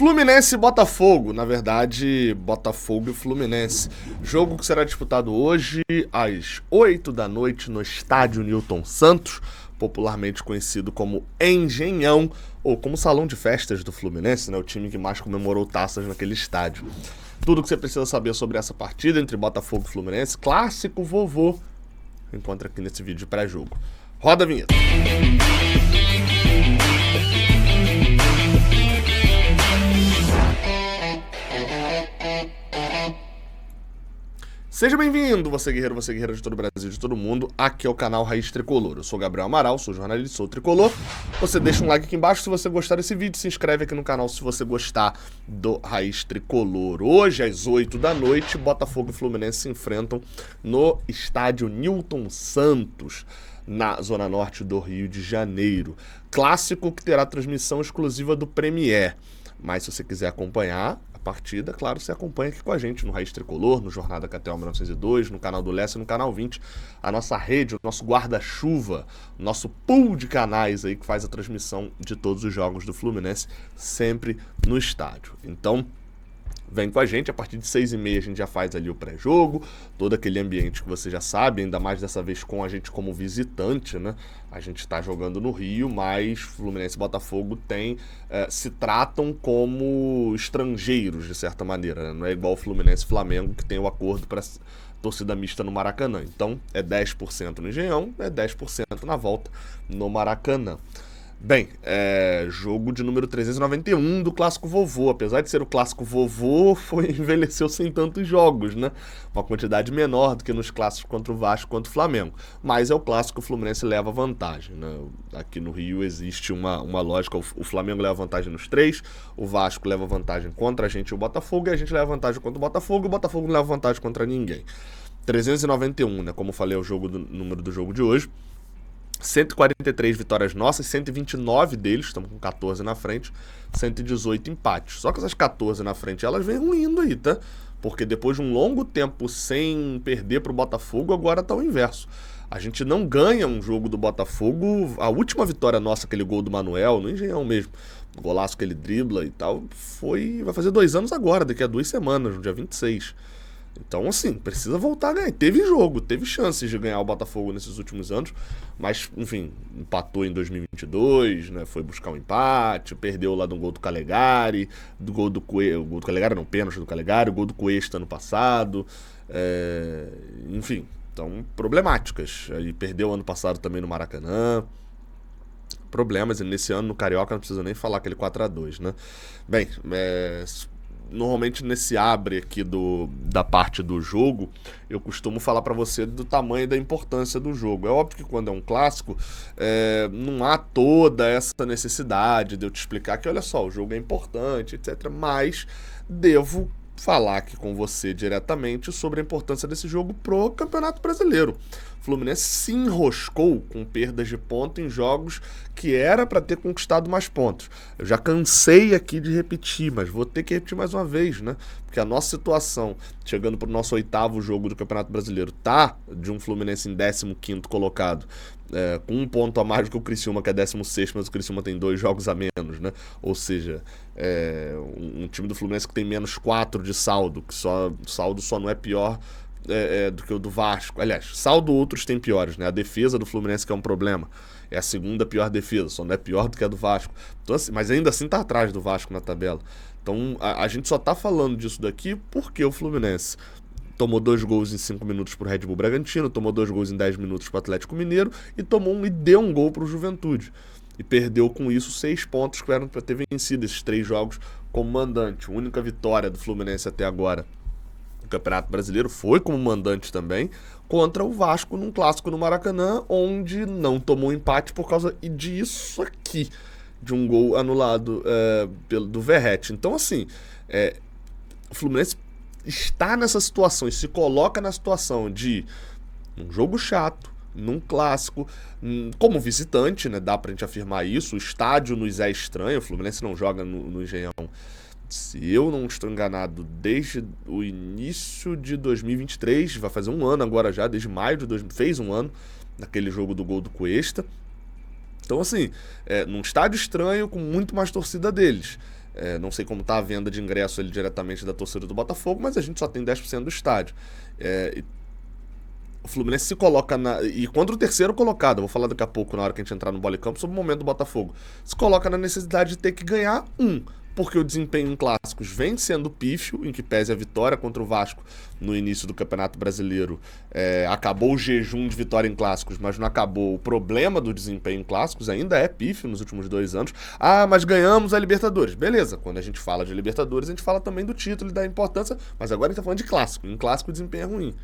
Fluminense e Botafogo, na verdade, Botafogo e Fluminense. Jogo que será disputado hoje às 8 da noite no estádio Newton Santos, popularmente conhecido como Engenhão, ou como Salão de Festas do Fluminense, né? O time que mais comemorou taças naquele estádio. Tudo que você precisa saber sobre essa partida entre Botafogo e Fluminense, clássico vovô, encontra aqui nesse vídeo pré-jogo. Roda a vinheta. Seja bem-vindo, você guerreiro, você guerreira de todo o Brasil, de todo mundo. Aqui é o canal Raiz Tricolor. Eu sou Gabriel Amaral, sou jornalista, sou tricolor. Você deixa um like aqui embaixo se você gostar desse vídeo, se inscreve aqui no canal se você gostar do Raiz Tricolor. Hoje, às 8 da noite, Botafogo e Fluminense se enfrentam no estádio Newton Santos, na zona norte do Rio de Janeiro. Clássico que terá transmissão exclusiva do Premier. Mas se você quiser acompanhar a partida, claro, você acompanha aqui com a gente no Raiz Tricolor, no Jornada KTO 1902, no canal do Lessa e no canal 20, a nossa rede, o nosso guarda-chuva, o nosso pool de canais aí que faz a transmissão de todos os jogos do Fluminense, sempre no estádio. Então, vem com a gente, a partir de 6h30 a gente já faz ali o pré-jogo, todo aquele ambiente que você já sabe, ainda mais dessa vez com a gente como visitante, né? A gente está jogando no Rio, mas Fluminense e Botafogo se tratam como estrangeiros, de certa maneira, né? Não é igual o Fluminense e Flamengo, que tem o acordo para torcida mista no Maracanã. Então, é 10% no Engenhão, é 10% na volta no Maracanã. Bem, jogo de número 391 do Clássico Vovô. Apesar de ser o Clássico Vovô, envelheceu sem tantos jogos, né? Uma quantidade menor do que nos clássicos contra o Vasco, contra o Flamengo. Mas é o clássico, o Fluminense leva vantagem, né? Aqui no Rio existe uma lógica, o Flamengo leva vantagem nos três, o Vasco leva vantagem contra a gente e o Botafogo, e a gente leva vantagem contra o Botafogo não leva vantagem contra ninguém. 391, né? Como eu falei, é o número do jogo de hoje. 143 vitórias nossas, 129 deles, estamos com 14 na frente, 118 empates. Só que essas 14 na frente, elas vêm ruindo aí, tá? Porque depois de um longo tempo sem perder pro Botafogo, agora tá o inverso. A gente não ganha um jogo do Botafogo, a última vitória nossa, aquele gol do Manuel, no Engenhão mesmo, o golaço que ele dribla e tal, vai fazer 2 anos agora, daqui a 2 semanas, no dia 26. Então, assim, precisa voltar a ganhar. Teve jogo, teve chances de ganhar o Botafogo nesses últimos anos, mas, enfim, empatou em 2022, né? Foi buscar um empate, perdeu lá do gol do Calegari, do gol do Cuesta, o gol do Calegari não, pênalti do Calegari, o gol do Cuesta ano passado, enfim, então, problemáticas. Aí perdeu ano passado também no Maracanã. Problemas, e nesse ano no Carioca não precisa nem falar aquele 4-2, né? Bem, normalmente nesse abre aqui da parte do jogo, eu costumo falar para você do tamanho e da importância do jogo. É óbvio que quando é um clássico, não há toda essa necessidade de eu te explicar que, olha só, o jogo é importante, etc. Mas devo falar aqui com você diretamente sobre a importância desse jogo pro Campeonato Brasileiro. O Fluminense se enroscou com perdas de ponto em jogos que era para ter conquistado mais pontos. Eu já cansei aqui de repetir, mas vou ter que repetir mais uma vez, né? Porque a nossa situação, chegando pro nosso 8º jogo do Campeonato Brasileiro, tá de um Fluminense em 15º colocado, com um ponto a mais do que o Criciúma, que é 16º, mas o Criciúma tem 2 jogos a menos, né? Ou seja, um time do Fluminense que tem -4 de saldo, que o saldo só não é pior do que o do Vasco. Aliás, saldo outros tem piores, né? A defesa do Fluminense que é um problema. É a segunda pior defesa, só não é pior do que a do Vasco. Então, assim, mas ainda assim tá atrás do Vasco na tabela. Então a gente só tá falando disso daqui porque o Fluminense tomou 2 gols em 5 minutos pro Red Bull Bragantino, tomou 2 gols em 10 minutos pro Atlético Mineiro e deu um gol pro Juventude. E perdeu com isso 6 pontos que eram para ter vencido esses 3 jogos como mandante. A única vitória do Fluminense até agora no Campeonato Brasileiro foi como mandante também, contra o Vasco num clássico no Maracanã, onde não tomou empate por causa disso aqui, de um gol anulado do Verratti. Então, assim, o Fluminense está nessa situação e se coloca na situação de um jogo chato, num clássico, como visitante, né? Dá pra gente afirmar isso. O estádio nos é estranho, o Fluminense não joga no Engenhão, se eu não estou enganado, desde o início de 2023, vai fazer um ano agora já, desde maio de 2000, fez um ano, naquele jogo do gol do Cuesta. Então, assim, num estádio estranho, com muito mais torcida deles. Não sei como tá a venda de ingresso ali diretamente da torcida do Botafogo, mas a gente só tem 10% do estádio. O Fluminense se coloca e contra o terceiro colocado, eu vou falar daqui a pouco na hora que a gente entrar no Bola e Campo sobre o momento do Botafogo, se coloca na necessidade de ter que ganhar porque o desempenho em clássicos vem sendo pífio, em que pese a vitória contra o Vasco no início do Campeonato Brasileiro. Acabou o jejum de vitória em clássicos, mas não acabou o problema do desempenho em clássicos, ainda é pífio nos últimos 2 anos. Mas ganhamos a Libertadores. Beleza, quando a gente fala de Libertadores, a gente fala também do título e da importância, mas agora a gente tá falando de clássico. Em clássico o desempenho é ruim.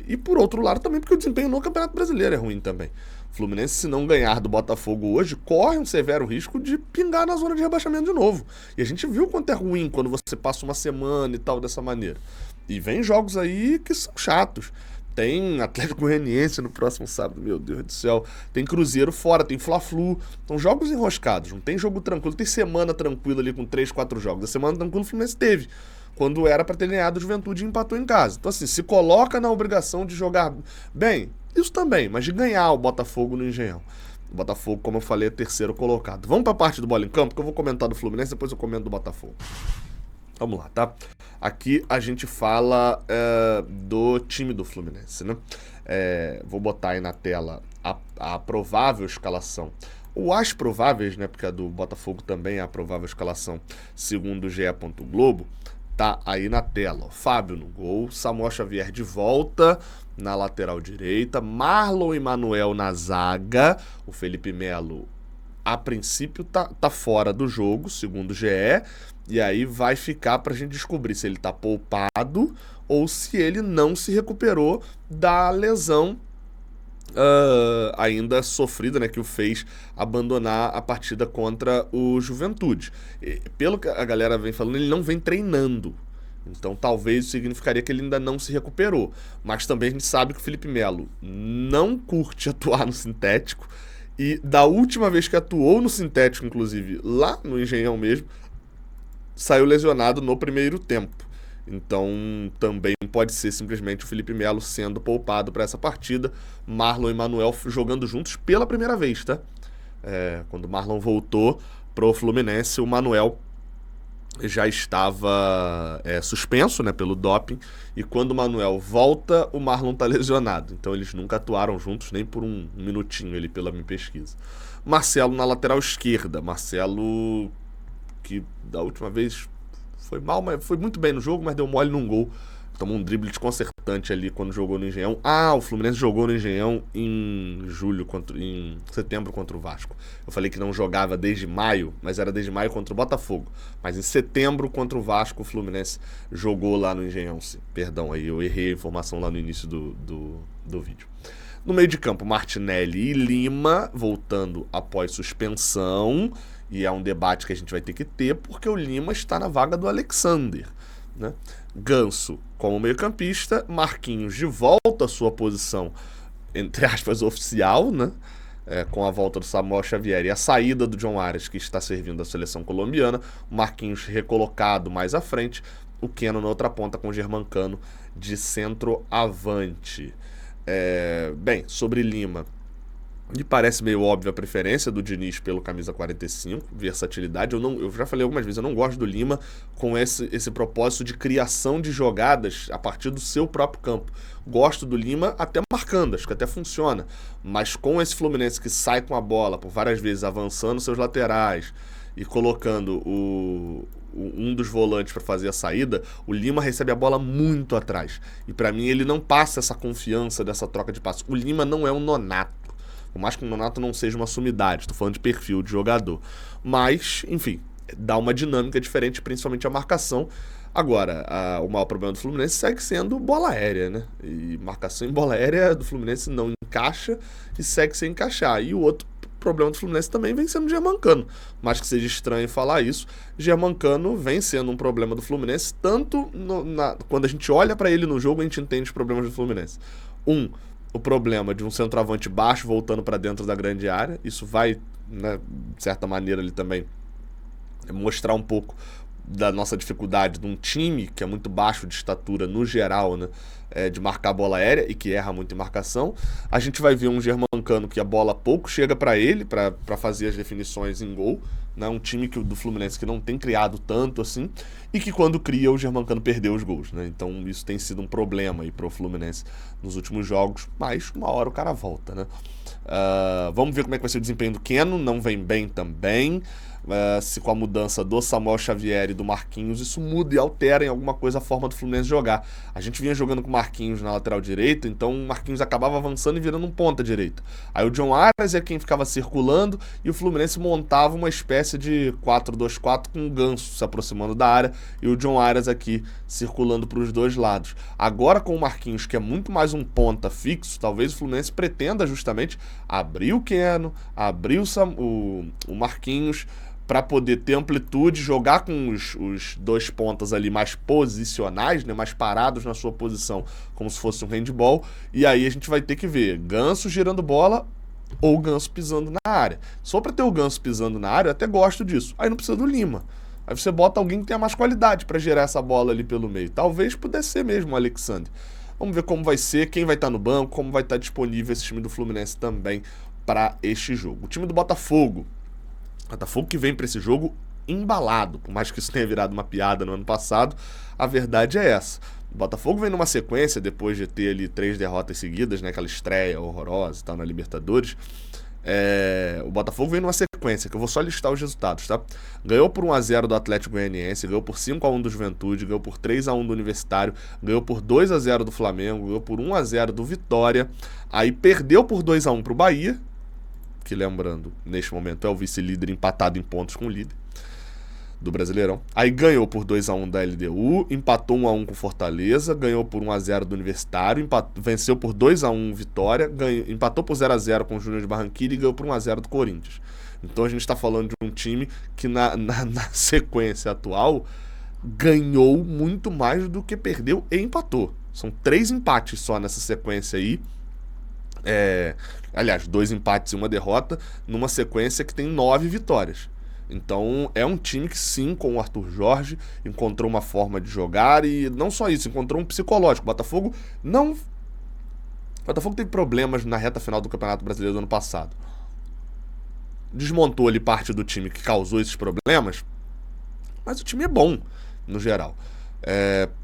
E por outro lado também porque o desempenho no Campeonato Brasileiro é ruim também. O Fluminense, se não ganhar do Botafogo hoje, corre um severo risco de pingar na zona de rebaixamento de novo. E a gente viu quanto é ruim quando você passa uma semana e tal dessa maneira. E vem jogos aí que são chatos. Tem Atlético Goianiense no próximo sábado, meu Deus do céu. Tem Cruzeiro fora, tem Fla-Flu. São jogos enroscados, não tem jogo tranquilo. Tem semana tranquila ali com 3, 4 jogos. A semana tranquila o Fluminense teve, quando era para ter ganhado o Juventude e empatou em casa. Então assim, se coloca na obrigação de jogar bem, isso também, mas de ganhar o Botafogo no Engenhão. O Botafogo, como eu falei, é terceiro colocado. Vamos para a parte do Bola em Campo, que eu vou comentar do Fluminense, depois eu comento do Botafogo. Vamos lá, tá? Aqui a gente fala do time do Fluminense, né? Vou botar aí na tela a provável escalação. Ou as prováveis, né? Porque a do Botafogo também é a provável escalação, segundo o GE. Globo. Tá aí na tela, ó. Fábio no gol, Samuel Xavier de volta na lateral direita, Marlon e Manuel na zaga, o Felipe Melo a princípio tá fora do jogo, segundo o GE, e aí vai ficar pra gente descobrir se ele tá poupado ou se ele não se recuperou da lesão ainda sofrida, né, que o fez abandonar a partida contra o Juventude. Pelo que a galera vem falando, ele não vem treinando. Então talvez isso significaria que ele ainda não se recuperou. Mas também a gente sabe que o Felipe Melo não curte atuar no sintético. E da última vez que atuou no sintético, inclusive lá no Engenhão mesmo, saiu lesionado no primeiro tempo. Então também pode ser simplesmente o Felipe Melo sendo poupado para essa partida. Marlon e Manuel jogando juntos pela primeira vez, tá? Quando o Marlon voltou pro Fluminense, o Manuel já estava suspenso, né, pelo doping. E quando o Manuel volta, o Marlon tá lesionado. Então eles nunca atuaram juntos, nem por um minutinho ali pela minha pesquisa. Marcelo na lateral esquerda. Marcelo, que da última vez foi mal, mas foi muito bem no jogo, mas deu mole num gol. Tomou um drible desconcertante ali quando jogou no Engenhão. O Fluminense jogou no Engenhão em setembro contra o Vasco. Eu falei que não jogava desde maio, mas era desde maio contra o Botafogo. Mas em setembro contra o Vasco, o Fluminense jogou lá no Engenhão, sim. Perdão, aí eu errei a informação lá no início do vídeo. No meio de campo, Martinelli e Lima, voltando após suspensão. E é um debate que a gente vai ter que ter, porque o Lima está na vaga do Alexander, né? Ganso como meio-campista, Marquinhos de volta à sua posição, entre aspas, oficial, né? Com a volta do Samuel Xavier e a saída do John Arias, que está servindo a seleção colombiana, o Marquinhos recolocado mais à frente, o Keno na outra ponta com o Germancano de centroavante. Bem, sobre Lima, me parece meio óbvia a preferência do Diniz pelo camisa 45, versatilidade. Eu já falei algumas vezes, eu não gosto do Lima com esse propósito de criação de jogadas a partir do seu próprio campo. Gosto do Lima até marcando, acho que até funciona. Mas com esse Fluminense que sai com a bola por várias vezes, avançando seus laterais e colocando um dos volantes para fazer a saída, o Lima recebe a bola muito atrás. E para mim ele não passa essa confiança dessa troca de passos. O Lima não é um Nonato. Por mais que o Nonato não seja uma sumidade, estou falando de perfil de jogador. Mas, enfim, dá uma dinâmica diferente, principalmente a marcação. Agora, o maior problema do Fluminense segue sendo bola aérea, né? E marcação em bola aérea do Fluminense não encaixa e segue sem encaixar. E o outro problema do Fluminense também vem sendo o Germancano. Mais que seja estranho falar isso, Germancano vem sendo um problema do Fluminense, tanto quando a gente olha para ele no jogo, a gente entende os problemas do Fluminense. O problema de um centroavante baixo voltando para dentro da grande área. Isso vai, né, de certa maneira, ele também mostrar um pouco da nossa dificuldade de um time que é muito baixo de estatura no geral, né? De marcar a bola aérea e que erra muito em marcação. A gente vai ver um Germancano que a bola pouco chega para ele, para fazer as definições em gol, né? Um time do Fluminense que não tem criado tanto assim, e que quando cria o Germancano perdeu os gols, né? Então isso tem sido um problema aí pro Fluminense nos últimos jogos, mas uma hora o cara volta, né? Vamos ver como é que vai ser o desempenho do Keno, não vem bem também. Se com a mudança do Samuel Xavier e do Marquinhos isso muda e altera em alguma coisa a forma do Fluminense jogar. A gente vinha jogando com o Marquinhos na lateral direita, então o Marquinhos acabava avançando e virando um ponta direita. Aí o John Arias é quem ficava circulando e o Fluminense montava uma espécie de 4-2-4 com o Ganso se aproximando da área e o John Arias aqui circulando para os dois lados. Agora com o Marquinhos, que é muito mais um ponta fixo, talvez o Fluminense pretenda justamente abrir o Keno, abrir o Marquinhos, para poder ter amplitude, jogar com os dois pontas ali mais posicionais, né, mais parados na sua posição, como se fosse um handball, e aí a gente vai ter que ver Ganso girando bola ou Ganso pisando na área. Só para ter o Ganso pisando na área, eu até gosto disso. Aí não precisa do Lima. Aí você bota alguém que tenha mais qualidade para gerar essa bola ali pelo meio. Talvez pudesse ser mesmo o Alexandre. Vamos ver como vai ser, quem vai estar no banco, como vai estar disponível esse time do Fluminense também para este jogo. O time do Botafogo que vem para esse jogo embalado, por mais que isso tenha virado uma piada no ano passado, a verdade é essa. O Botafogo vem numa sequência, depois de ter ali 3 derrotas seguidas, né, aquela estreia horrorosa e tal na Libertadores. O Botafogo vem numa sequência, que eu vou só listar os resultados, tá? Ganhou por 1-0 do Atlético Goianiense, ganhou por 5-1 do Juventude, ganhou por 3-1 do Universitário, ganhou por 2-0 do Flamengo, ganhou por 1-0 do Vitória, aí perdeu por 2-1 pro Bahia, que lembrando, neste momento é o vice-líder empatado em pontos com o líder do Brasileirão. Aí ganhou por 2-1 da LDU, empatou 1-1 com Fortaleza, ganhou por 1-0 do Universitário, venceu por 2-1 Vitória, empatou por 0-0 com o Júnior de Barranquilla e ganhou por 1-0 do Corinthians. Então a gente está falando de um time que na sequência atual ganhou muito mais do que perdeu e empatou. São 3 empates só nessa sequência aí. Aliás, 2 empates e 1 derrota numa sequência que tem 9 vitórias. Então é um time que sim, com o Arthur Jorge, encontrou uma forma de jogar e não só isso, encontrou um psicológico. O Botafogo teve problemas na reta final do Campeonato Brasileiro do ano passado. Desmontou ali parte do time que causou esses problemas, mas o time é bom, no geral.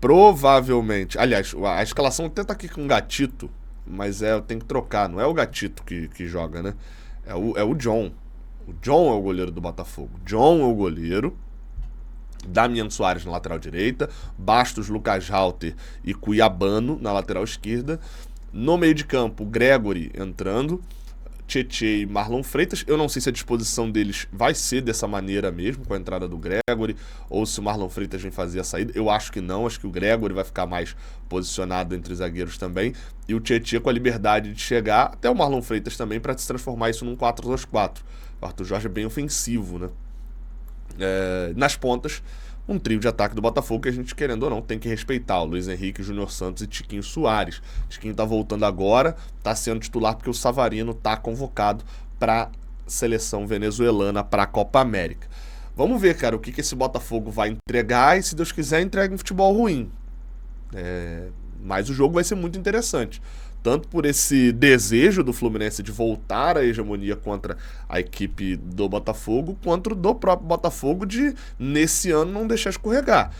Provavelmente, aliás, a escalação até tá aqui com um gatito, mas eu tenho que trocar, não é o Gatito que joga, né? É o John. O John é o goleiro do Botafogo. John é o goleiro. Damian Soares na lateral direita. Bastos, Lucas Halter e Cuiabano na lateral esquerda. No meio de campo, Gregory entrando. Tietê e Marlon Freitas. Eu não sei se a disposição deles vai ser dessa maneira mesmo, com a entrada do Gregory, ou se o Marlon Freitas vem fazer a saída. Eu acho que não, acho que o Gregory vai ficar mais posicionado entre os zagueiros também, e o Tietê com a liberdade de chegar, até o Marlon Freitas também, para se transformar isso num 4-2-4. O Arthur Jorge é bem ofensivo, né? Nas pontas, um trio de ataque do Botafogo que a gente, querendo ou não, tem que respeitar. O Luiz Henrique, Júnior Santos e Tiquinho Soares. Tiquinho tá voltando agora, tá sendo titular porque o Savarino tá convocado para seleção venezuelana para a Copa América. Vamos ver, cara, o que esse Botafogo vai entregar e, se Deus quiser, entrega um futebol ruim. Mas o jogo vai ser muito interessante. Tanto por esse desejo do Fluminense de voltar à hegemonia contra a equipe do Botafogo, quanto do próprio Botafogo de, nesse ano, não deixar escorregar.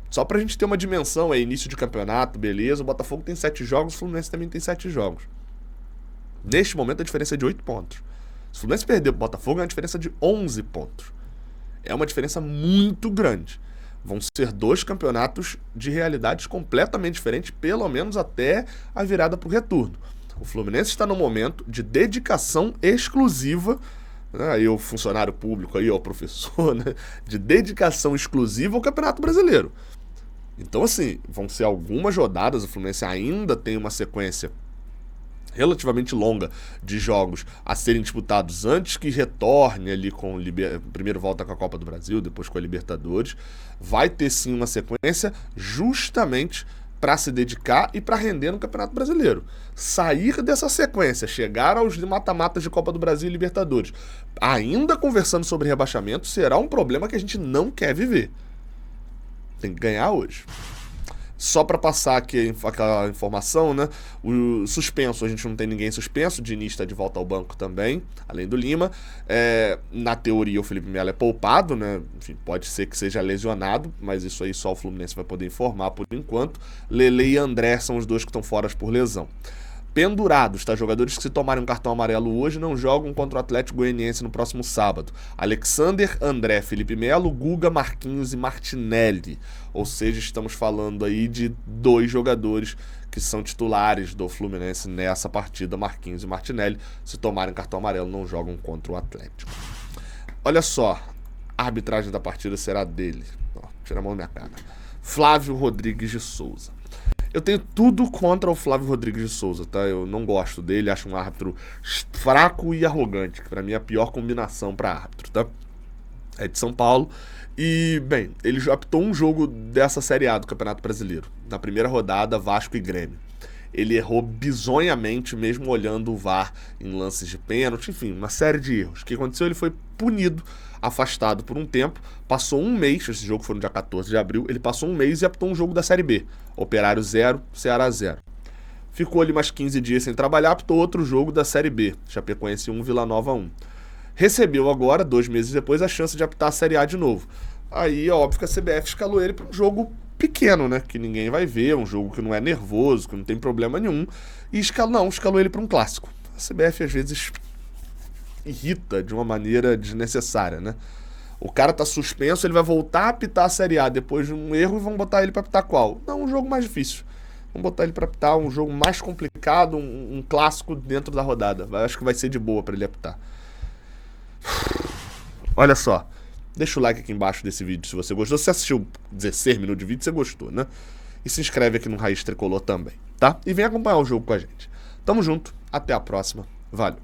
Só pra gente ter uma dimensão, é início de campeonato, beleza, o Botafogo tem 7 jogos, o Fluminense também tem 7 jogos. Neste momento a diferença é de 8 pontos. Se o Fluminense perder pro Botafogo, é uma diferença de 11 pontos. É uma diferença muito grande. Vão ser 2 campeonatos de realidades completamente diferentes, pelo menos até a virada para o retorno. O Fluminense está no momento de dedicação exclusiva, né, aí o funcionário público, aí o professor, né, de dedicação exclusiva ao Campeonato Brasileiro. Então, assim, vão ser algumas rodadas, o Fluminense ainda tem uma sequência relativamente longa de jogos a serem disputados antes que retorne ali com primeiro volta com a Copa do Brasil, depois com a Libertadores. Vai ter sim uma sequência justamente para se dedicar e para render no Campeonato Brasileiro. Sair dessa sequência, chegar aos mata-matas de Copa do Brasil e Libertadores, ainda conversando sobre rebaixamento, será um problema que a gente não quer viver. Tem que ganhar hoje. Só para passar aqui aquela informação, né? O suspenso, a gente não tem ninguém suspenso. O Diniz está de volta ao banco também, além do Lima. Na teoria, o Felipe Melo é poupado, né? Enfim, pode ser que seja lesionado, mas isso aí só o Fluminense vai poder informar por enquanto. Lele e André são os dois que estão fora por lesão. Pendurados, tá? Jogadores que se tomarem um cartão amarelo hoje não jogam contra o Atlético Goianiense no próximo sábado. Alexander, André, Felipe Melo, Guga, Marquinhos e Martinelli. Ou seja, estamos falando aí de 2 jogadores que são titulares do Fluminense nessa partida. Marquinhos e Martinelli, se tomarem cartão amarelo, não jogam contra o Atlético. Olha só, a arbitragem da partida será dele. Ó, tira a mão da minha cara. Flávio Rodrigues de Souza. Eu tenho tudo contra o Flávio Rodrigues de Souza, tá? Eu não gosto dele, acho um árbitro fraco e arrogante, que pra mim é a pior combinação pra árbitro, tá? É de São Paulo. E, bem, ele já apitou um jogo dessa Série A do Campeonato Brasileiro. Na primeira rodada, Vasco e Grêmio. Ele errou bizonhamente, mesmo olhando o VAR em lances de pênalti, enfim, uma série de erros. O que aconteceu? Ele foi punido, afastado por um tempo, passou um mês, esse jogo foi no dia 14 de abril, ele passou um mês e apitou um jogo da Série B. Operário 0, Ceará 0. Ficou ali mais 15 dias sem trabalhar, apitou outro jogo da Série B, Chapecoense 1, Vila Nova 1. Recebeu agora, 2 meses depois, a chance de apitar a Série A de novo. Aí é óbvio que a CBF escalou ele para um jogo pequeno, né? Que ninguém vai ver, um jogo que não é nervoso, que não tem problema nenhum. E escalou ele para um clássico. A CBF às vezes irrita de uma maneira desnecessária, né? O cara tá suspenso, ele vai voltar a apitar a Série A depois de um erro e vão botar ele para apitar qual? Não, um jogo mais difícil. Vamos botar ele para apitar um jogo mais complicado, um clássico dentro da rodada. Acho que vai ser de boa para ele apitar. Olha só. Deixa o like aqui embaixo desse vídeo se você gostou. Se você assistiu 16 minutos de vídeo, você gostou, né? E se inscreve aqui no Raiz Tricolor também, tá? E vem acompanhar o jogo com a gente. Tamo junto, até a próxima. Valeu!